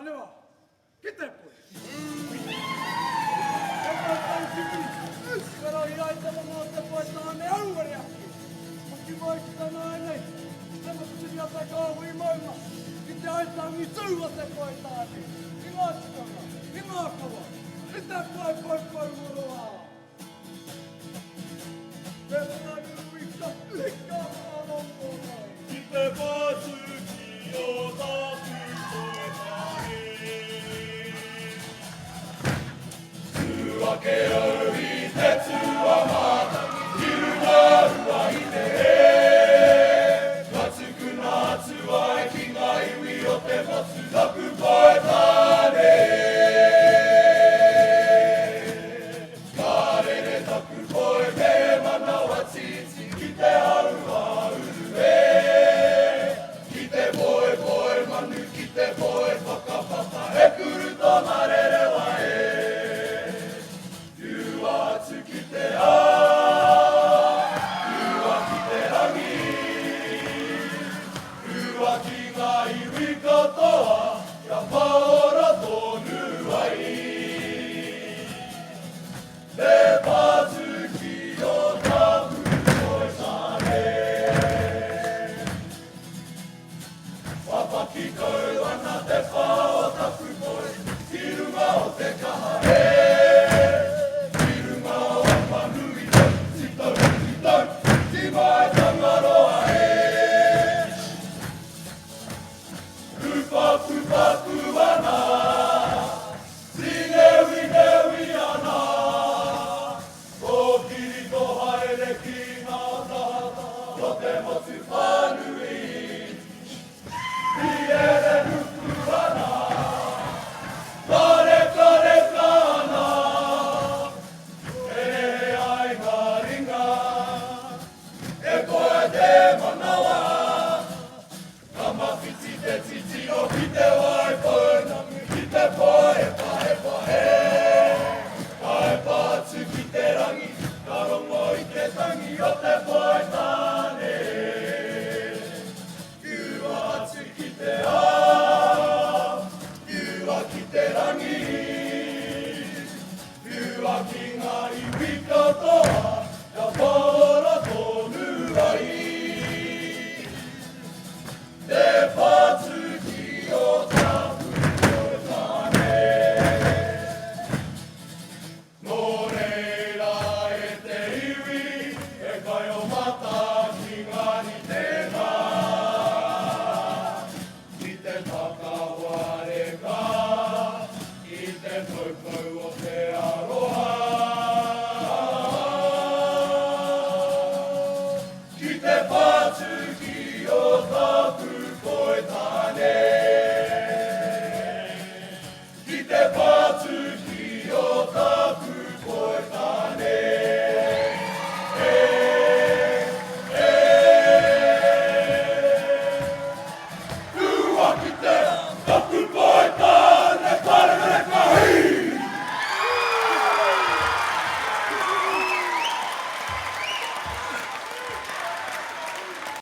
姉は来たよこれ。力を開いたままってこいつはねあるわや。気持ちがないね。でも薬がたかういまいま。一体さんにするわってこいつはね。今しかな。今かは。いたこいこいこいものは。でもなくいったいったあのもの。来てばつきをたくつわけより鉄はまだ昼が湧いて夏く夏は気がいよても強く超えたね彼でたく超えてまなはちち来てあるわうれ来てぼえぼえまぬ来てぼえパカパカへくるとなれれはつきてあうわきてあぎうわきがいりかとはやぱらとぬわいでばつきよたぶこえされわぱきこえわなてぱおたくこえ昼がおてかはれ父を見ては